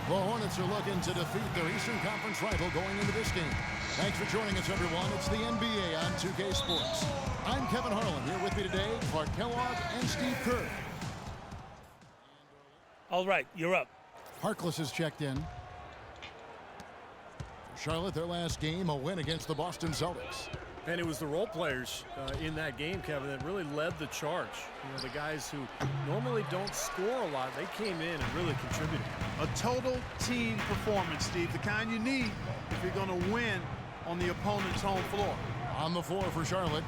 The Hornets are looking to defeat their Eastern Conference rival going into this game. Thanks for joining us, everyone. It's the NBA on 2K Sports. I'm Kevin Harlan. Here with me today, Clark Kellogg and Steve Kerr. All right, you're up. Harkless has checked in. For Charlotte, their last game, a win against the Boston Celtics. And it was the role players in that game, Kevin, that really led the charge. You know, the guys who normally don't score a lot, they came in and really contributed. A total team performance, Steve, the kind you need if you're going to win on the opponent's home floor. On the floor for Charlotte,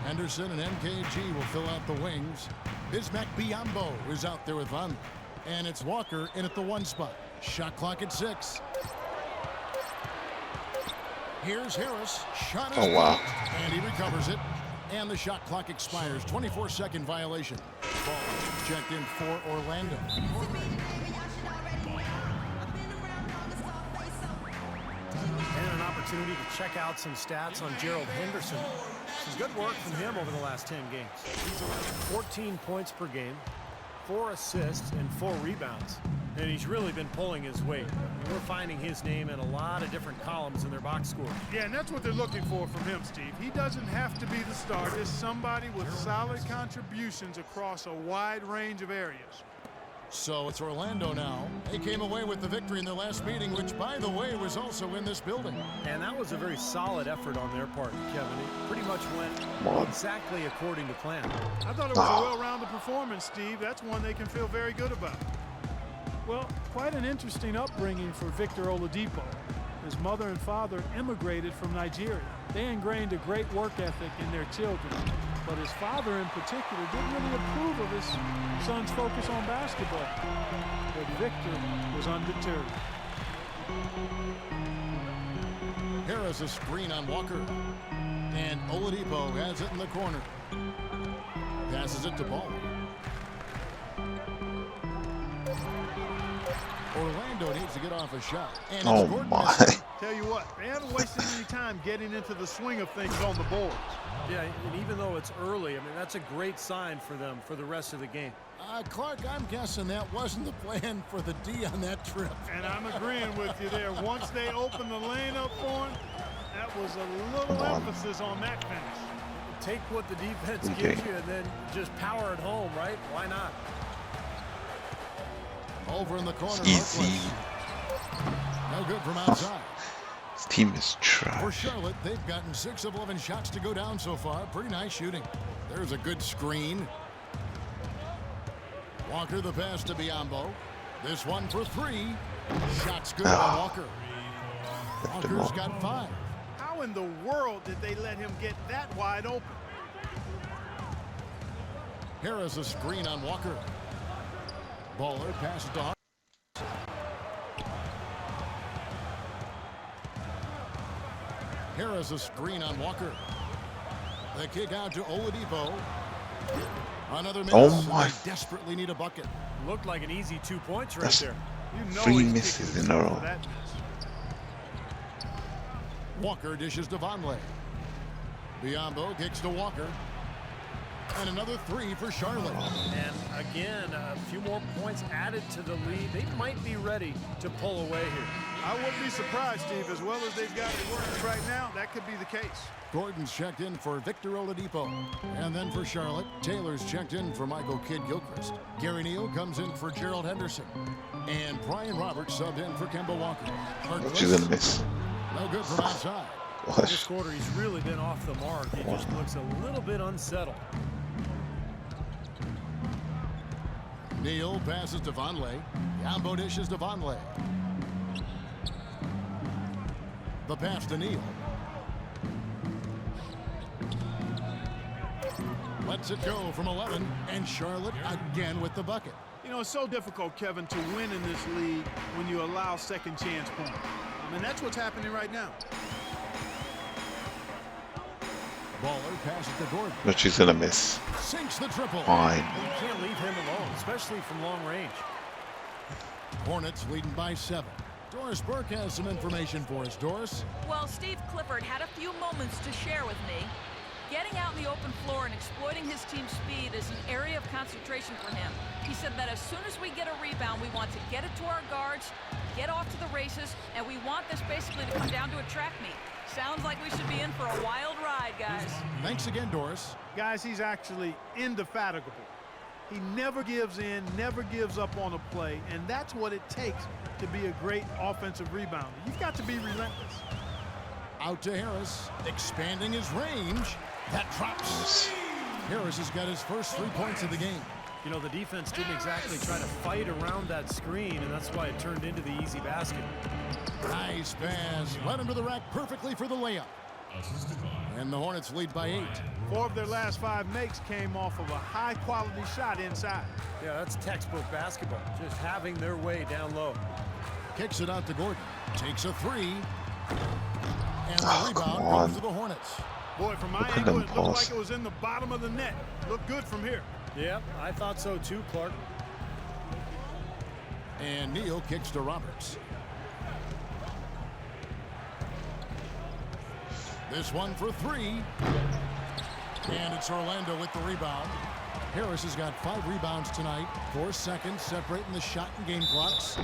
Henderson and MKG will fill out the wings. Bismack Biyombo is out there with Von. And it's Walker in at the 1 spot. Shot clock at 6. Here's Harris. Shot is wow. And he recovers it. And the shot clock expires. 24-second violation. Ball checked in for Orlando. And an opportunity to check out some stats on Gerald Henderson. Some good work from him over the last 10 games. He's around 14 points per game, 4 assists, and 4 rebounds. And he's really been pulling his weight. I mean, we're finding his name in a lot of different columns in their box score. Yeah, and that's what they're looking for from him, Steve. He doesn't have to be the star. There's somebody with solid contributions across a wide range of areas. So it's Orlando now. They came away with the victory in their last meeting, which, by the way, was also in this building. And that was a very solid effort on their part, Kevin. It pretty much went exactly according to plan. I thought it was a well-rounded performance, Steve. That's one they can feel very good about. Well, quite an interesting upbringing for Victor Oladipo. His mother and father immigrated from Nigeria. They ingrained a great work ethic in their children. But his father in particular didn't really approve of his son's focus on basketball. But Victor was undeterred. Harris a screen on Walker. And Oladipo has it in the corner. Passes it to Ball. Orlando needs to get off a shot. And Oh my. Tell you what, they haven't wasted any time getting into the swing of things on the boards. Yeah, and even though it's early, I mean, that's a great sign for them for the rest of the game. Clark, I'm guessing that wasn't the plan for the D on that trip. And I'm agreeing with you there. Once they opened the lane up for him, that was a little emphasis on that finish. Take what the defense gives you and then just power it home, right? Why not? Over in the corner. Easy. No good from outside. This team is For trash. Charlotte, they've gotten 6 of 11 shots to go down so far. Pretty nice shooting. There's a good screen. Walker the pass to Biyombo. This one for 3. Shots good by Walker. Walker's got 5. How in the world did they let him get that wide open? Harris a screen on Walker. Baller passes to Hart. Harris a screen on Walker. The kick out to Oladipo. Another miss. Oh my. They desperately need a bucket. Looked like an easy 2 points right That's there. You know 3 he's misses kicking in a for row. that miss. Walker dishes to Vonleh. Biyombo kicks to Walker. And another 3 for Charlotte. And again, a few more points added to the lead. They might be ready to pull away here. I wouldn't be surprised, Steve. As well as they've got it working right now, that could be the case. Gordon's checked in for Victor Oladipo. And then for Charlotte, Taylor's checked in for Michael Kidd-Gilchrist. Gary Neal comes in for Gerald Henderson. And Brian Roberts subbed in for Kemba Walker. She's gonna miss. No good from outside. This quarter, he's really been off the mark. He just looks a little bit unsettled. Neal passes to Vonleh. Biyombo dishes to Vonleh. The pass to Neal. Lets it go from 11. And Charlotte again with the bucket. You know, it's so difficult, Kevin, to win in this league when you allow second chance points. I mean, that's what's happening right now. Baller passes to Gordon. But she's gonna miss. Sinks the triple. Fine. You can't leave him alone, especially from long range. Hornets leading by 7. Doris Burke has some information for us. Doris? Well, Steve Clifford had a few moments to share with me. Getting out in the open floor and exploiting his team's speed is an area of concentration for him. He said that as soon as we get a rebound, we want to get it to our guards, get off to the races, and we want this basically to come down to a track meet. Sounds like we should be in for a wild ride, guys. Thanks again, Doris. Guys, he's actually indefatigable. He never gives in, never gives up on a play, and that's what it takes to be a great offensive rebounder. You've got to be relentless. Out to Harris, expanding his range. That drops. Harris has got his first 3 points of the game. You know, the defense didn't exactly try to fight around that screen, and that's why it turned into the easy basket. Nice pass. Led him to the rack perfectly for the layup. And the Hornets lead by 8. 4 of their last 5 makes came off of a high-quality shot inside. Yeah, that's textbook basketball, just having their way down low. Kicks it out to Gordon. Takes a 3. And the rebound goes to the Hornets. Boy, from my angle, it looked like it was in the bottom of the net. Looked good from here. Yeah, I thought so too, Clark. And Neal kicks to Roberts. This one for 3. And it's Orlando with the rebound. Harris has got 5 rebounds tonight. 4 seconds separating the shot and game clocks.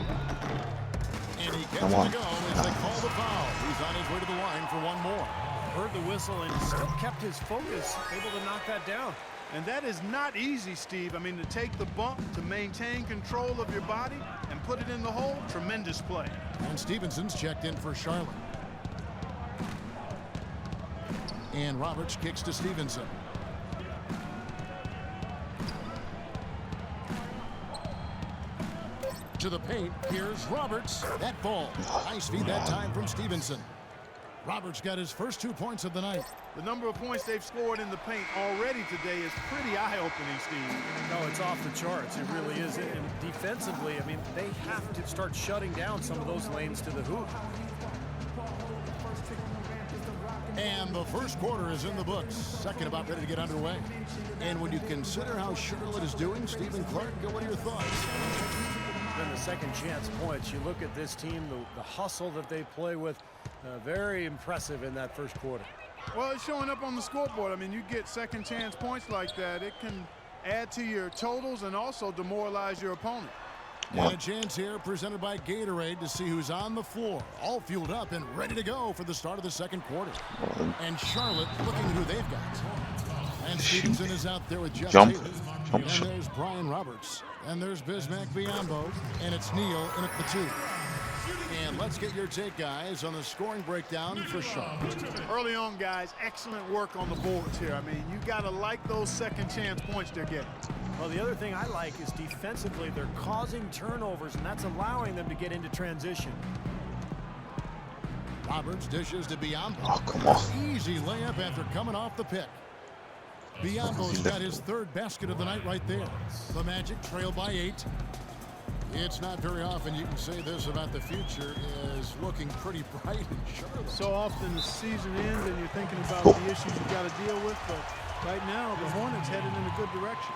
And he gets it to go as they call the foul. He's on his way to the line for one more. Heard the whistle and still kept his focus, able to knock that down. And that is not easy, Steve. I mean, to take the bump, to maintain control of your body, and put it in the hole, tremendous play. And Stevenson's checked in for Charlotte. And Roberts kicks to Stevenson. To the paint, here's Roberts. That ball. Nice feed that time from Stevenson. Roberts got his first 2 points of the night. The number of points they've scored in the paint already today is pretty eye-opening, Steve. No, it's off the charts. It really is. And defensively, I mean, they have to start shutting down some of those lanes to the hoop. And the first quarter is in the books. Second about ready to get underway. And when you consider how Charlotte is doing, Stephen Clark, what are your thoughts? Then the second chance points. You look at this team, the hustle that they play with, very impressive in that first quarter. Well, it's showing up on the scoreboard. I mean, you get second chance points like that, it can add to your totals and also demoralize your opponent. And a chance here presented by Gatorade to see who's on the floor, all fueled up and ready to go for the start of the second quarter. And Charlotte looking at who they've got. And Stevenson is out there with Jeff Taylor. And there's Brian Roberts. And there's Bismack Biyombo. And it's Neal in at the 2. And let's get your take, guys, on the scoring breakdown for Charlotte. Early on, guys, excellent work on the boards here. I mean, you got to like those second chance points they're getting. Well, the other thing I like is defensively, they're causing turnovers, and that's allowing them to get into transition. Roberts dishes to Biyombo. Oh, come on. Easy layup after coming off the pick. Biyombo's got his 3rd basket of the night right there. The Magic trail by 8. It's not very often you can say this about the future is looking pretty bright in Charlotte. So often the season ends and you're thinking about the issues you've got to deal with, but right now the Hornets headed in a good direction.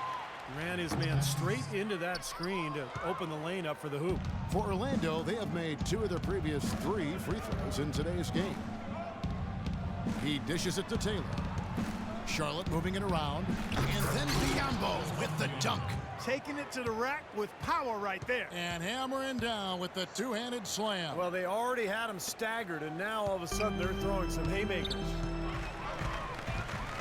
Ran his man straight into that screen to open the lane up for the hoop. For Orlando, they have made 2 of their previous 3 free throws in today's game. He dishes it to Taylor. Charlotte moving it around. And then Biyombo with the dunk. Taking it to the rack with power right there. And hammering down with the 2-handed slam. Well, they already had him staggered, and now all of a sudden they're throwing some haymakers.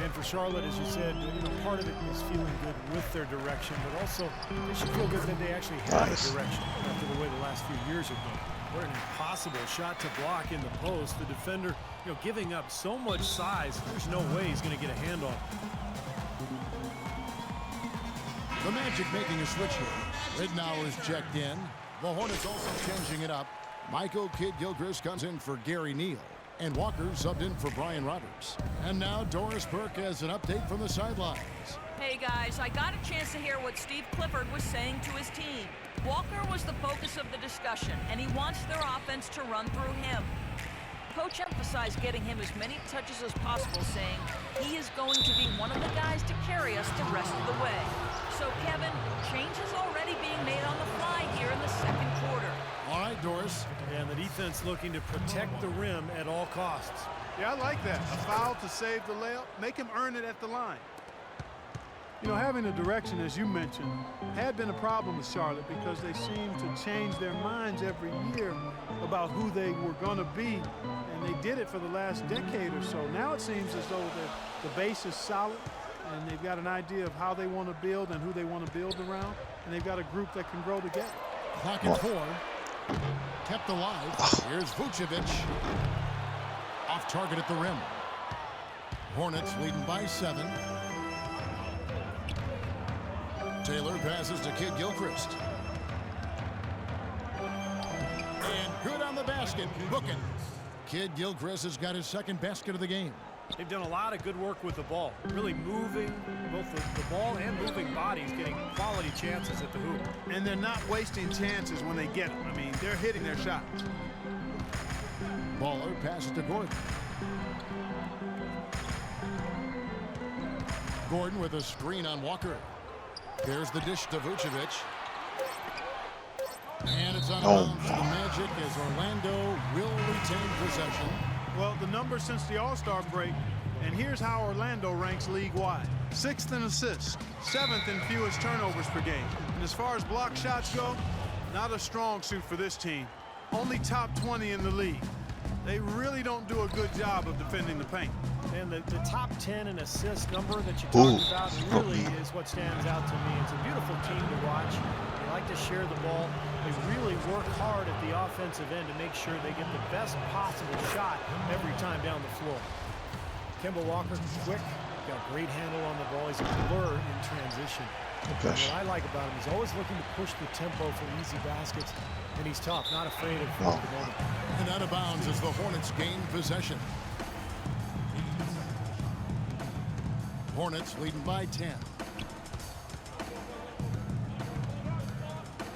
And for Charlotte, as you said, part of it is feeling good with their direction, but also they should feel good that they actually have a direction after the way the last few years have been. What an impossible shot to block in the post. The defender, giving up so much size, there's no way he's going to get a hand on it. The Magic making a switch here. Ridnour is checked in. The Hornets also changing it up. Michael Kidd-Gilchrist comes in for Gary Neal. And Walker subbed in for Brian Roberts. And now Doris Burke has an update from the sidelines. Hey guys, I got a chance to hear what Steve Clifford was saying to his team. Walker was the focus of the discussion, and he wants their offense to run through him. Coach emphasized getting him as many touches as possible, saying he is going to be one of the guys to carry us the rest of the way. So, Kevin, change is already being made on the fly here in the second quarter. All right, Doris. And the defense looking to protect the rim at all costs. Yeah, I like that. A foul to save the layup. Make him earn it at the line. You know, having a direction, as you mentioned, had been a problem with Charlotte because they seem to change their minds every year about who they were going to be, and they did it for the last decade or so. Now it seems as though the base is solid, and they've got an idea of how they want to build and who they want to build around, and they've got a group that can grow together. Clock at 4. Kept alive. Here's Vucevic. Off target at the rim. Hornets leading by 7. Taylor passes to Kid Gilchrist. And good on the basket. Booking. Kid Gilchrist has got his second basket of the game. They've done a lot of good work with the ball. Really moving both the ball and moving bodies, getting quality chances at the hoop. And they're not wasting chances when they get them. I mean, they're hitting their shots. Baller passes to Gordon. Gordon with a screen on Walker. There's the dish to Vucevic. And it's on bounds to the Magic as Orlando will retain possession. Well, the numbers since the All-Star break, and here's how Orlando ranks league-wide. 6th in assists, 7th in fewest turnovers per game. And as far as block shots go, not a strong suit for this team. Only top 20 in the league. They really don't do a good job of defending the paint. And the top 10 in assist number that you talked about really is what stands out to me. It's a beautiful team to watch. They like to share the ball. They really work hard at the offensive end to make sure they get the best possible shot every time down the floor. Kemba Walker, quick, got great handle on the ball. He's a blur in transition. What I like about him, he's always looking to push the tempo for easy baskets, and he's tough, not afraid of the moment. And out of bounds as the Hornets gain possession. Hornets leading by 10.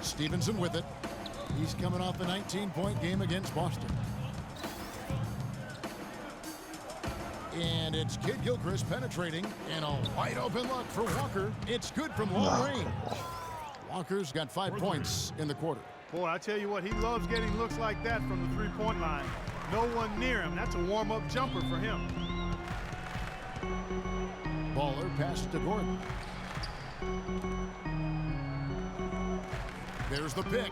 Stevenson with it. He's coming off a 19-point game against Boston. And it's Kid Gilchrist penetrating, and a wide open look for Walker. It's good from long range. Walker's got 5 points in the quarter. Boy, I tell you what, he loves getting looks like that from the three-point line. No one near him. That's a warm-up jumper for him. Baller passes to Gordon. There's the pick.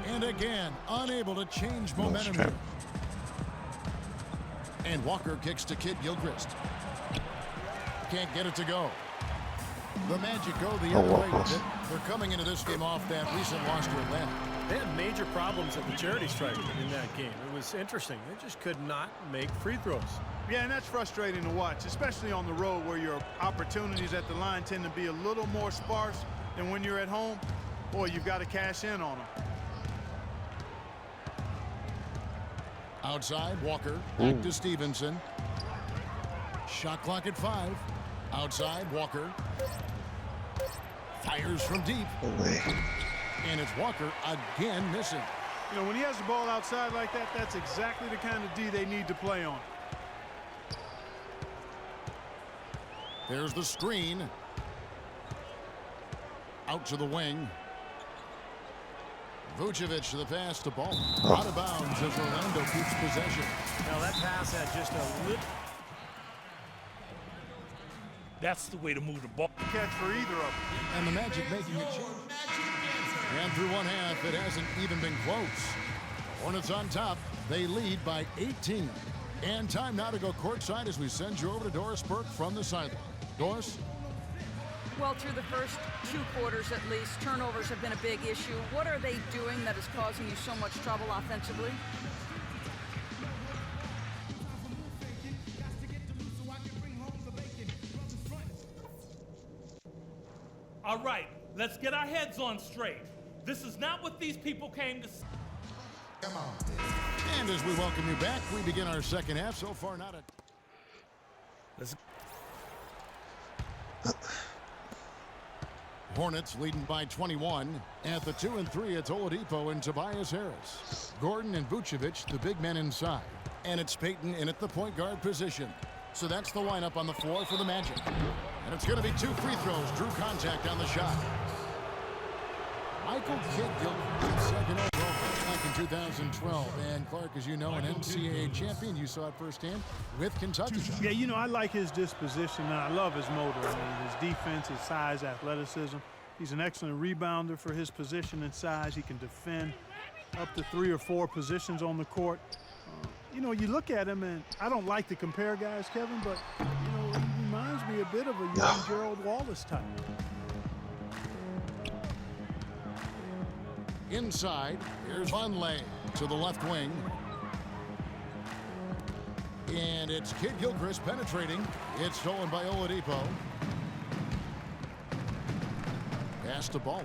And again, unable to change momentum here. And Walker kicks to Kid Gilchrist. Can't get it to go. The Magic go the other way with it. They're coming into this game off that recent loss to Atlanta. They had major problems at the charity stripe in that game. It was interesting. They just could not make free throws. Yeah, and that's frustrating to watch, especially on the road where your opportunities at the line tend to be a little more sparse than when you're at home. Boy, you've got to cash in on them. Outside, Walker. Back to Stevenson. Shot clock at 5. Outside, Walker. Fires from deep. And it's Walker again missing. You know, when he has the ball outside like that, that's exactly the kind of D they need to play on. There's the screen. Out to the wing. Vucevic to the pass to Ball. Out of bounds as Orlando keeps possession. Now that pass had just a little. That's the way to move the ball. Catch for either of them. And the Magic making a change. And through one half, it hasn't even been close. Hornets on top. They lead by 18. And time now to go courtside as we send you over to Doris Burke from the sideline. Doris? Well, through the first 2 quarters at least, turnovers have been a big issue. What are they doing that is causing you so much trouble offensively? All right, let's get our heads on straight. This is not what these people came to see. Come on. And as we welcome you back, we begin our second half. So far, not a... Hornets leading by 21. At the 2 and 3, it's Oladipo and Tobias Harris. Gordon and Vucevic, the big men inside. And it's Payton in at the point guard position. So that's the lineup on the floor for the Magic. And it's going to be 2 free throws. Drew contact on the shot. Michael Kidd Gilchrist, second overall. back in 2012. And Clark, as you know, an NCAA champion. You saw it firsthand with Kentucky. Yeah, you know, I like his disposition, and I love his motor. I mean, his defense, his size, athleticism. He's an excellent rebounder for his position and size. He can defend up to 3 or 4 positions on the court. You know, you look at him, and I don't like to compare guys, Kevin, but, you know, he reminds me a bit of a young Gerald Wallace type. Inside, here's Vonleh to the left wing. And it's Kid Gilchrist penetrating. It's stolen by Oladipo. Pass to Ball.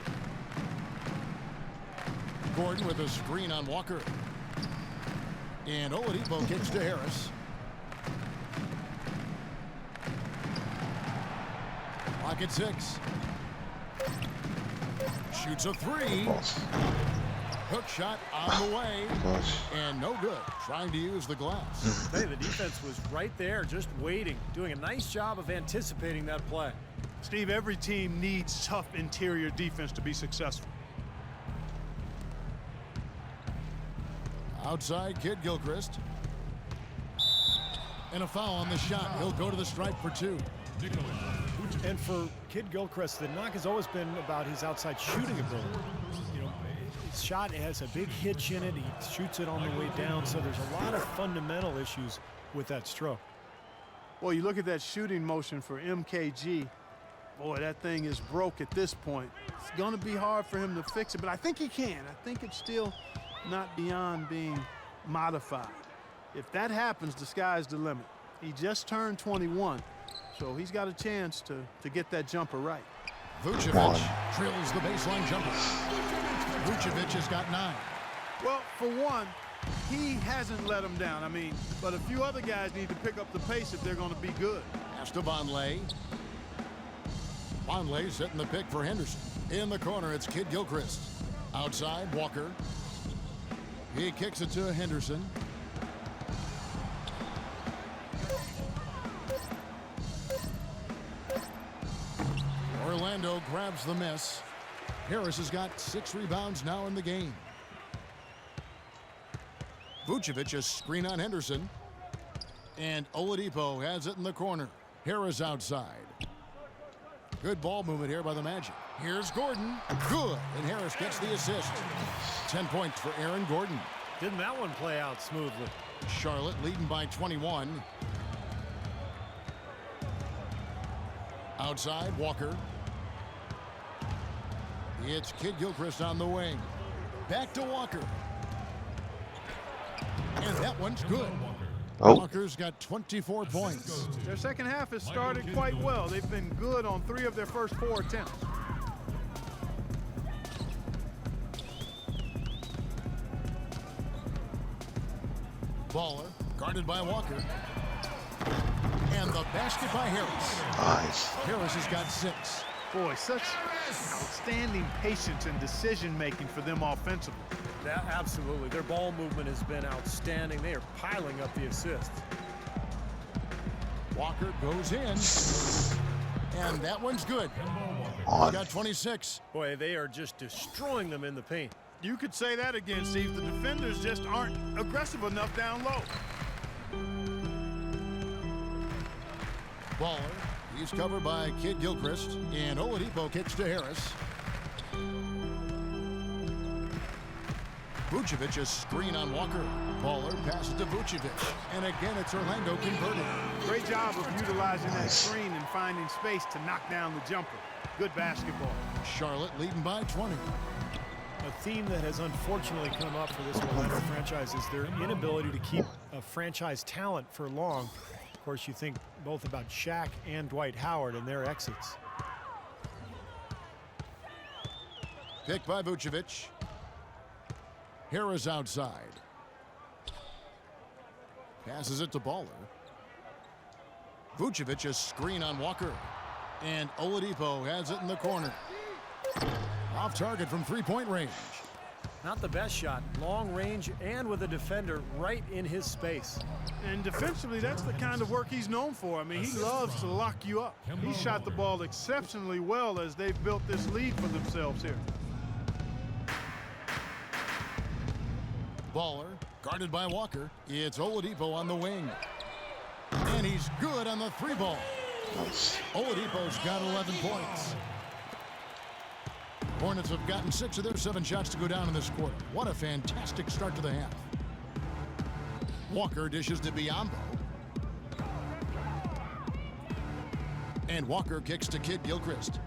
Gordon with a screen on Walker. And Oladipo kicks to Harris. Clock at 6. Shoots a 3. Hook shot on the way. And no good. Trying to use the glass. Hey, the defense was right there, just waiting, doing a nice job of anticipating that play. Steve, every team needs tough interior defense to be successful. Outside, Kid Gilchrist. And a foul on the shot. He'll go to the stripe for 2. And for Kid Gilchrist, the knock has always been about his outside shooting ability. You know, his shot has a big hitch in it. He shoots it on the way down, so there's a lot of fundamental issues with that stroke. Boy, you look at that shooting motion for MKG. Boy, that thing is broke at this point. It's going to be hard for him to fix it, but I think he can. I think it's still not beyond being modified. If that happens, the sky's the limit. He just turned 21, so he's got a chance to get that jumper right. Vucevic drills the baseline jumper. Vucevic has got 9. Well, for one, he hasn't let him down. I mean, but a few other guys need to pick up the pace if they're going to be good. Pass to Vonleh. Vonleh setting the pick for Henderson. In the corner, it's Kid Gilchrist. Outside, Walker. He kicks it to Henderson. Orlando grabs the miss. Harris has got 6 rebounds now in the game. Vucevic a screen on Henderson. And Oladipo has it in the corner. Harris outside. Good ball movement here by the Magic. Here's Gordon. Good. And Harris gets the assist. 10 points for Aaron Gordon. Didn't that one play out smoothly? Charlotte leading by 21. Outside, Walker. It's Kid Gilchrist on the wing. Back to Walker. And that one's good. Walker's got 24 points. Their second half has started quite well. They've been good on 3 of their first 4 attempts. Baller, guarded by Walker. And the basket by Harris. Nice. Harris has got 6. Boy, such outstanding patience and decision-making for them offensively. Absolutely. Their ball movement has been outstanding. They are piling up the assists. Walker goes in. And that one's good. He got 26. Boy, they are just destroying them in the paint. You could say that again, Steve. The defenders just aren't aggressive enough down low. Baller. He's covered by Kid Gilchrist. And Oladipo kicks to Harris. Vucevic a screen on Walker. Baller passes to Vucevic. And again, it's Orlando converted. Great job of utilizing that screen and finding space to knock down the jumper. Good basketball. Charlotte leading by 20. A theme that has unfortunately come up for this Orlando franchise is their inability to keep a franchise talent for long. Of course, you think both about Shaq and Dwight Howard and their exits. Pick by Vucevic. Harris outside. Passes it to Baller. Vucevic a screen on Walker. And Oladipo has it in the corner. Off target from 3-point range. Not the best shot. Long range and with a defender right in his space. And defensively, that's the kind of work he's known for. I mean, he loves to lock you up. He shot the ball exceptionally well as they've built this lead for themselves here. Baller, guarded by Walker. It's Oladipo on the wing. And he's good on the 3-ball. Nice. Oladipo's got 11 points. Hornets have gotten 6 of their 7 shots to go down in this quarter. What a fantastic start to the half. Walker dishes to Biyombo. And Walker kicks to Kid Gilchrist.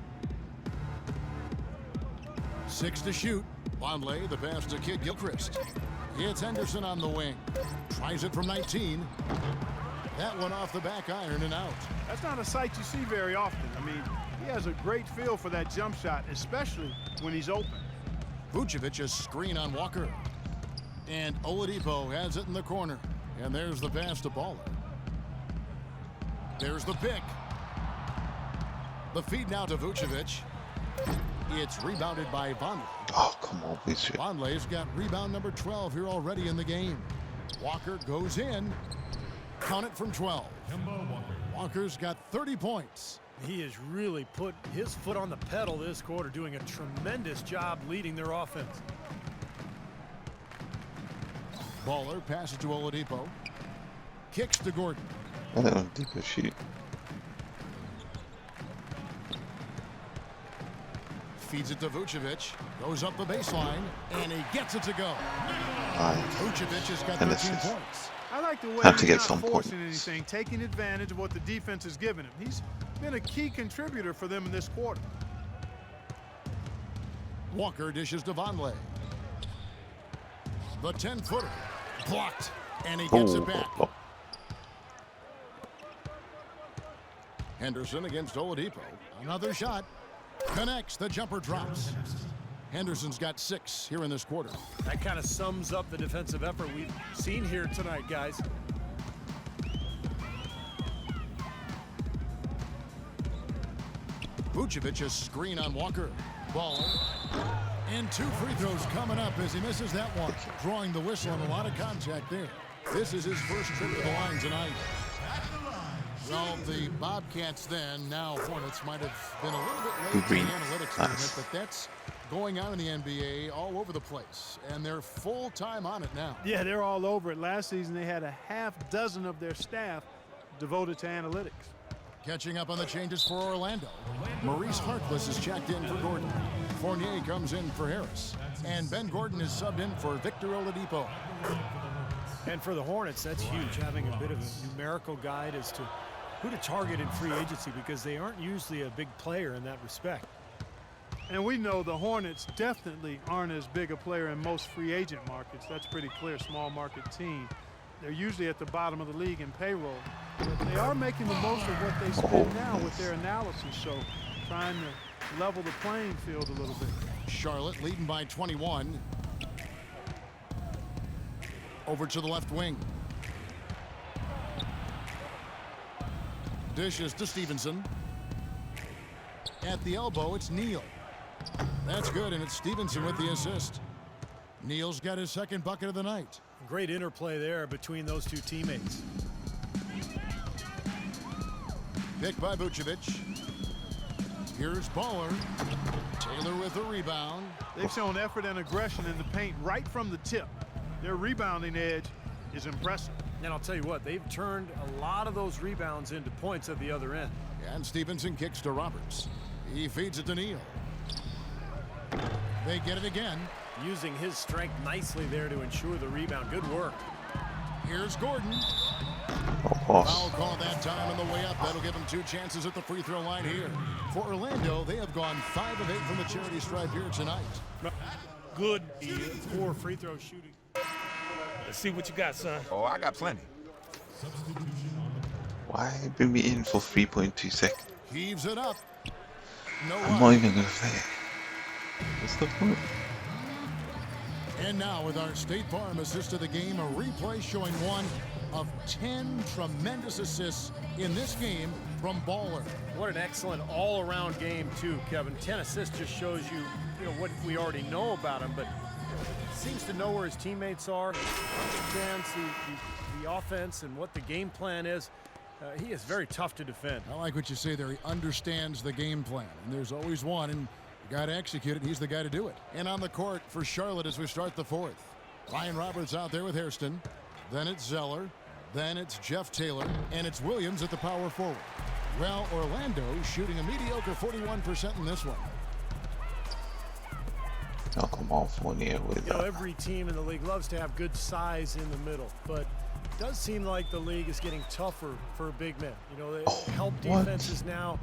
6 to shoot. Vonleh, the pass to Kid Gilchrist. It's Henderson on the wing. Tries it from 19. That one off the back iron and out. That's not a sight you see very often. I mean, he has a great feel for that jump shot, especially when he's open. Vucevic's screen on Walker. And Oladipo has it in the corner. And there's the pass to Baller. There's the pick. The feed now to Vucevic. It's rebounded by Vonleh. Oh, come on, Vucevic. Vonleh's got rebound number 12 here already in the game. Walker goes in. Count it from 12. Walker's got 30 points. He has really put his foot on the pedal this quarter, doing a tremendous job leading their offense. Baller passes to Oladipo. Kicks to Gordon. I don't know, deeper shoot. Feeds it to Vucevic. Goes up the baseline. And he gets it to go. Nice. Vucevic has got And 13 assist. points. I like the way Have to he's get not some forcing points. anything, taking advantage of what the defense has given him. He's been a key contributor for them in this quarter. Walker dishes to Vonleh. The 10-footer. Blocked. And he gets it back. Oh. Henderson against Oladipo. Another shot. Connects. The jumper drops. Henderson's got 6 here in this quarter. That kind of sums up the defensive effort we've seen here tonight, guys. Vucevic's screen on Walker. Baller. And 2 free throws coming up as he misses that one. Drawing the whistle and a lot of contact there. This is his first trip to the line tonight. Well, the Bobcats then, now Hornets, might have been a little bit late Green. in the analytics Nice. tournament, but that's going on in the NBA all over the place. And they're full time on it now. Yeah, they're all over it. Last season, they had a half dozen of their staff devoted to analytics. Catching up on the changes for Orlando. Maurice Harkless is checked in for Gordon. Fournier comes in for Harris. And Ben Gordon is subbed in for Victor Oladipo. And for the Hornets, that's huge, having a bit of a numerical guide as to who to target in free agency, because they aren't usually a big player in that respect. And we know the Hornets definitely aren't as big a player in most free agent markets. That's pretty clear, small market team. They're usually at the bottom of the league in payroll. But they are making the most of what they spend now with their analysis, so trying to level the playing field a little bit. Charlotte leading by 21. Over to the left wing. Dishes to Stevenson. At the elbow, it's Neal. That's good, and it's Stevenson with the assist. Neal's got his second bucket of the night. Great interplay there between those two teammates. Picked by Vucevic. Here's Baller. Taylor with the rebound. They've shown effort and aggression in the paint right from the tip. Their rebounding edge is impressive. And I'll tell you what, they've turned a lot of those rebounds into points at the other end. And Stevenson kicks to Roberts. He feeds it to Neal. They get it again. Using his strength nicely there to ensure the rebound. Good work. Here's Gordon. Oh, boss. Foul call that time on the way up. That'll give them 2 chances at the free throw line here. For Orlando, they have gone 5 of 8 from the charity stripe here tonight. Good. 4 free throw shooting. Let's see what you got, son. Oh, I got plenty. Why bring me in for 3.2 seconds? Heaves it up. No I'm not one. even gonna play it. What's the point? And now with our State Farm assist of the game, a replay showing one of 10 tremendous assists in this game from Baller. What an excellent all-around game, too, Kevin. 10 assists just shows you, what we already know about him, but seems to know where his teammates are, understands the offense and what the game plan is. He is very tough to defend. I like what you say there. He understands the game plan, and there's always one, and you got to execute it. He's the guy to do it. And on the court for Charlotte as we start the fourth. Ryan Roberts out there with Hairston. Then it's Zeller. Then it's Jeff Taylor. And it's Williams at the power forward. Well, Orlando shooting a mediocre 41% in this one. Oh, come on, Fournier with You know, every team in the league loves to have good size in the middle, but it does seem like the league is getting tougher for big men. You know, they help defenses now.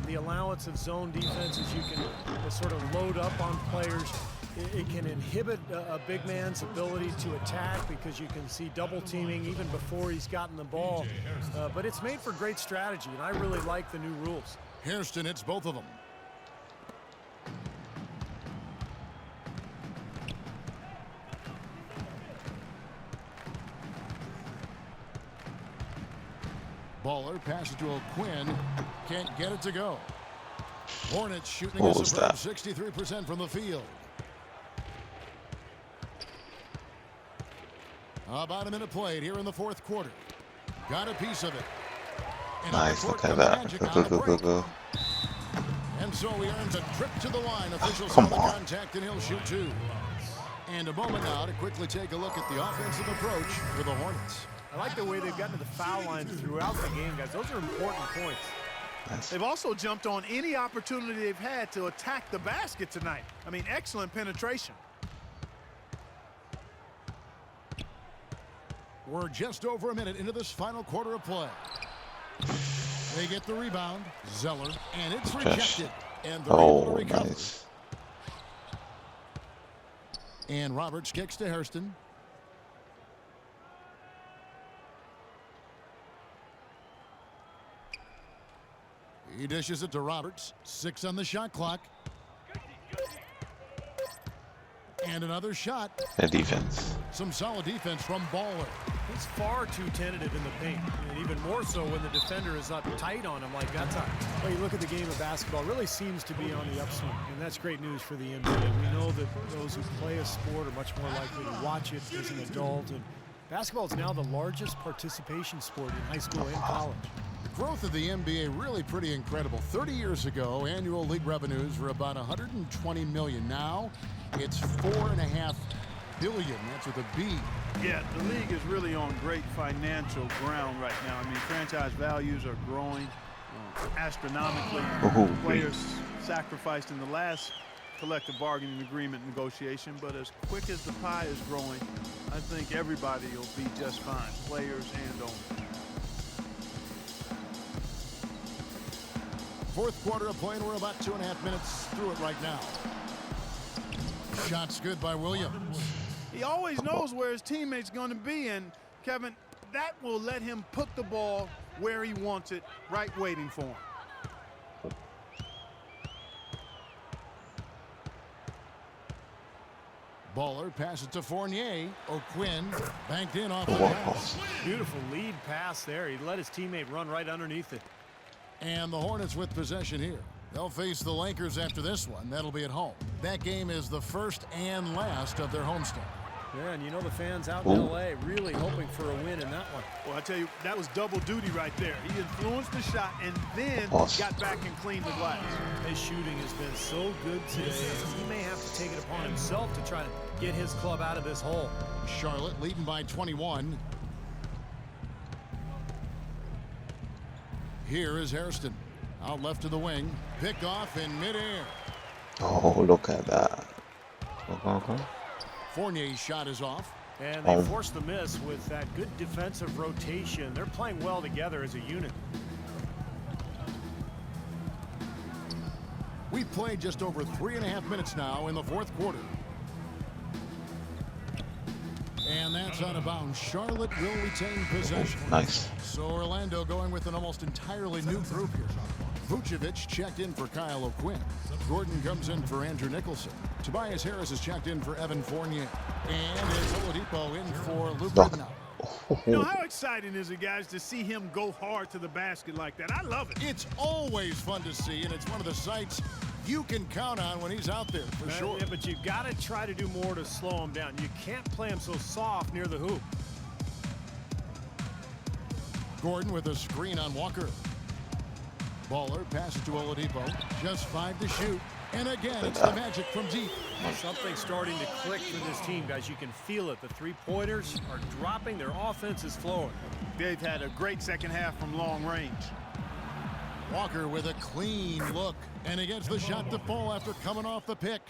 The allowance of zone defenses, you can sort of load up on players. It can inhibit a big man's ability to attack because you can see double teaming even before he's gotten the ball. But it's made for great strategy, and I really like the new rules. Hairston hits both of them. Baller passes to O'Quinn. Can't get it to go. Hornets shooting a superb 63% from the field. About a minute played here in the fourth quarter. Got a piece of it. And nice, look at that. Go. And so he earns a trip to the line. Officials on the contact, and he'll shoot two. And a moment now to quickly take a look at the offensive approach for the Hornets. I like the way they've gotten to the foul line throughout the game, guys. Those are important points. They've also jumped on any opportunity they've had to attack the basket tonight. I mean, excellent penetration. We're just over a minute into this final quarter of play. They get the rebound. Zeller, and it's rejected. And they're able to recover. Nice. And Roberts kicks to Hairston. He dishes it to Roberts. 6 on the shot clock. And another shot. And defense. Some solid defense from Baller. He's far too tentative in the paint, and even more so when the defender is up tight on him like that time. Well, you look at the game of basketball, it really seems to be on the upswing, and that's great news for the NBA. We know that those who play a sport are much more likely to watch it as an adult, and basketball is now the largest participation sport in high school and college. The growth of the NBA really pretty incredible. 30 years ago, annual league revenues were about $120 million. Now, it's $4.5 billion. That's with a B. Yeah, the league is really on great financial ground right now. I mean, franchise values are growing astronomically. Players sacrificed in the last collective bargaining agreement negotiation, but as quick as the pie is growing, I think everybody will be just fine, players and owners. Fourth quarter of play, and we're about 2.5 minutes through it right now. Shot's good by Williams. He always knows where his teammate's going to be, and Kevin, that will let him put the ball where he wants it, right waiting for him. Baller passes to Fournier. O'Quinn banked in off the pass. Beautiful lead pass there. He let his teammate run right underneath it. And the Hornets with possession here. They'll face the Lakers after this one. That'll be at home. That game is the first and last of their homestand. Yeah, and you know the fans out in L.A. really hoping for a win in that one. Well, I tell you, that was double duty right there. He influenced the shot and then got back and cleaned the glass. His shooting has been so good today. He may have to take it upon himself to try to get his club out of this hole. Charlotte leading by 21. Here is Hairston. Out left to the wing. Picked off in midair. Oh, look at that. Fournier's shot is off. And they forced the miss with that good defensive rotation. They're playing well together as a unit. We've played just over 3.5 minutes now in the fourth quarter. And that's out of bounds. Charlotte will retain possession. Nice. So Orlando going with an almost entirely new group here. Vucevic checked in for Kyle O'Quinn. Gordon comes in for Andrew Nicholson. Tobias Harris is checked in for Evan Fournier. And it's Oladipo in for Luke Ribnow. You know, how exciting is it, guys, to see him go hard to the basket like that? I love it. It's always fun to see, and it's one of the sights you can count on when he's out there, for sure. Yeah, but you've got to try to do more to slow him down. You can't play him so soft near the hoop. Gordon with a screen on Walker. Baller passes to Oladipo. Just 5 to shoot. And again, it's the Magic from deep. Something's starting to click for this team, guys. You can feel it. The three-pointers are dropping. Their offense is flowing. They've had a great second half from long range. Walker with a clean look. And he gets the shot to fall after coming off the pick.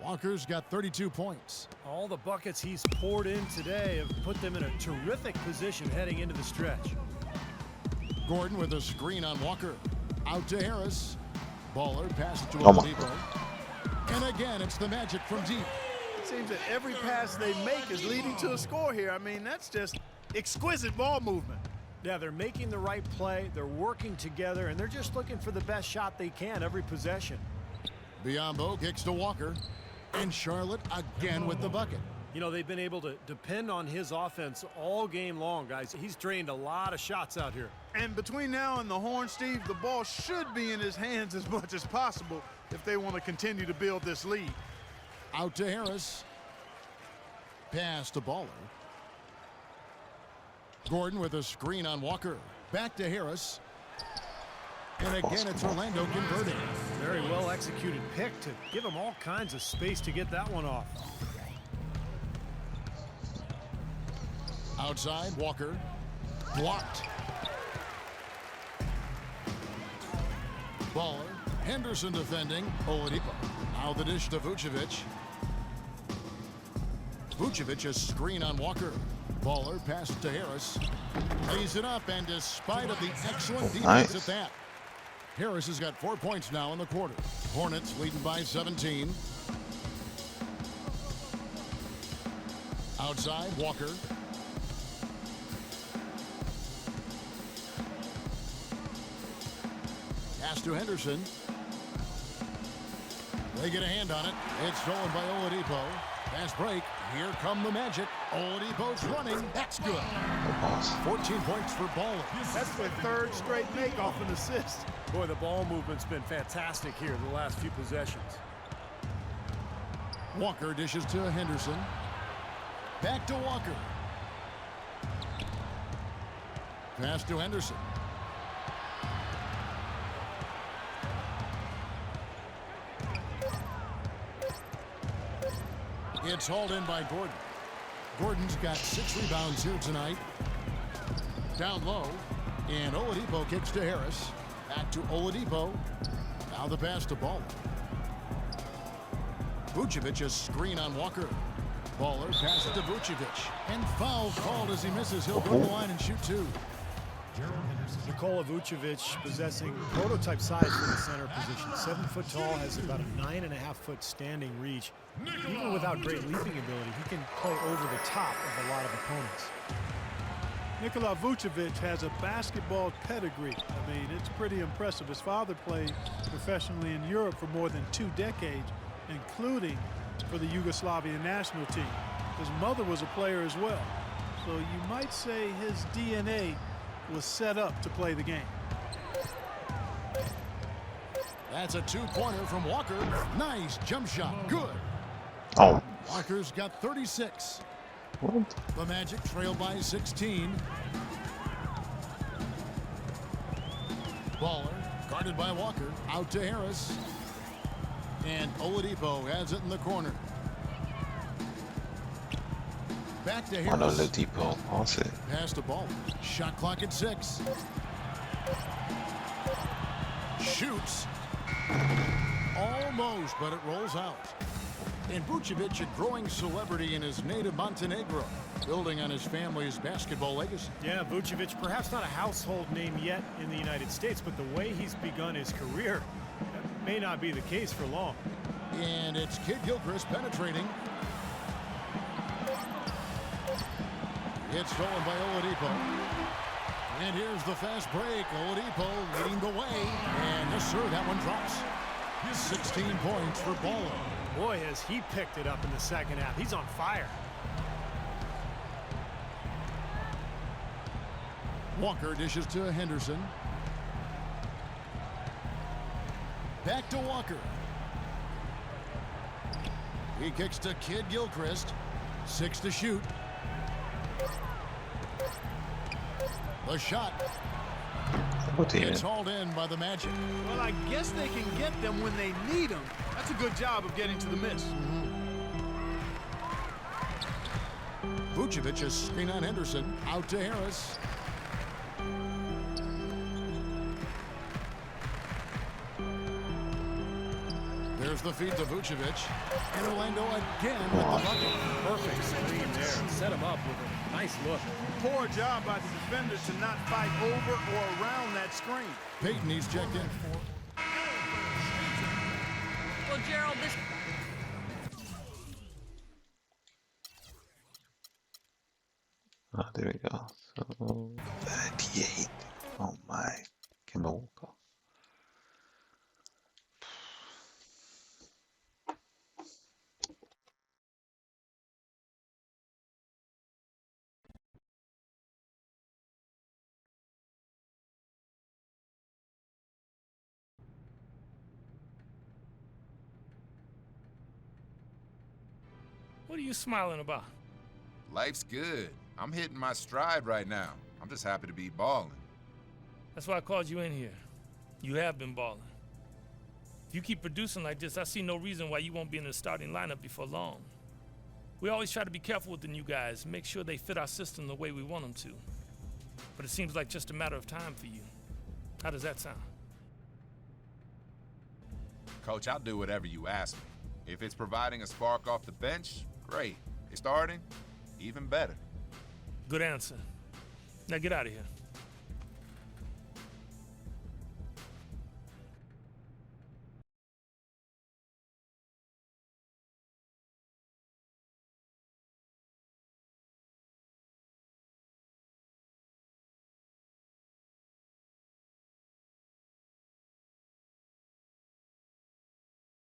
Walker's got 32 points. All the buckets he's poured in today have put them in a terrific position heading into the stretch. Gordon with a screen on Walker. Out to Harris. Baller passes to Come on. Oladipo. And again, it's the Magic from deep. It seems that every pass they make is leading to a score here. I mean, that's just exquisite ball movement. Yeah, they're making the right play. They're working together, and they're just looking for the best shot they can every possession. Biombo kicks to Walker. And Charlotte again with the bucket. You know, they've been able to depend on his offense all game long, guys. He's drained a lot of shots out here. And between now and the horn, Steve, the ball should be in his hands as much as possible if they want to continue to build this lead. Out to Harris. Pass to Baller. Gordon with a screen on Walker. Back to Harris. And again, it's Orlando converting. Very well executed pick to give him all kinds of space to get that one off. Outside, Walker. Blocked. Baller. Henderson defending. Oladipo. Now the dish to Vucevic. Vucevic a screen on Walker. Baller passes to Harris. Lays it up, and despite of the excellent defense at that, Harris has got 4 points now in the quarter. Hornets leading by 17. Outside, Walker. Pass to Henderson. They get a hand on it. It's stolen by Oladipo. Fast break. Here come the Magic. Oladipo's running. That's good. 14 points for Baller. That's their third straight make off an assist. Boy, the ball movement's been fantastic here the last few possessions. Walker dishes to Henderson. Back to Walker. Pass to Henderson. It's hauled in by Gordon. Gordon's got 6 rebounds here tonight. Down low. And Oladipo kicks to Harris. Back to Oladipo. Now the pass to Baller. Vucevic a screen on Walker. Baller passes to Vucevic. And foul called as he misses. He'll go to the line and shoot 2. Nikola Vucevic possessing prototype size for the center position. 7 foot tall, has about a 9.5 foot standing reach. Even without great leaping ability, he can play over the top of a lot of opponents. Nikola Vucevic has a basketball pedigree. I mean, it's pretty impressive. His father played professionally in Europe for more than 2 decades, including for the Yugoslavian national team. His mother was a player as well. So you might say his DNA was set up to play the game. That's a 2-pointer from Walker. Nice jump shot. Good. Oh. Walker's got 36. What? The Magic trail by 16. Baller guarded by Walker. Out to Harris. And Oladipo has it in the corner. Back to Harris. Oladipo. Pass it. Pass the ball. Shot clock at 6. Shoots. Almost, but it rolls out. And Vucevic, a growing celebrity in his native Montenegro, building on his family's basketball legacy. Yeah, Vucevic, perhaps not a household name yet in the United States, but the way he's begun his career may not be the case for long. And it's Kid Gilchrist penetrating. It's stolen by Oladipo. And here's the fast break. Oladipo leading the way. And yes, sir, that one drops. 16 points for Baller. Boy, has he picked it up in the second half. He's on fire. Walker dishes to Henderson. Back to Walker. He kicks to Kid Gilchrist. 6 to shoot. The shot. What the It's hell? hauled in by the Magic. Well, I guess they can get them when they need them. That's a good job of getting to the miss. Vucevic is screen on Henderson. Out to Harris. There's the feed to Vucevic. And Orlando again with the bucket. Perfect screen there. Set him up with a nice look. Poor job by the defender to not fight over or around that screen. Peyton, he's checked in for. Well, Gerald, this Ah, there we go. So 38. Oh my. Que louco. What are you smiling about? Life's good. I'm hitting my stride right now. I'm just happy to be balling. That's why I called you in here. You have been balling. If you keep producing like this, I see no reason why you won't be in the starting lineup before long. We always try to be careful with the new guys, make sure they fit our system the way we want them to. But it seems like just a matter of time for you. How does that sound? Coach, I'll do whatever you ask me. If it's providing a spark off the bench, great. It's starting, even better. Good answer. Now get out of here.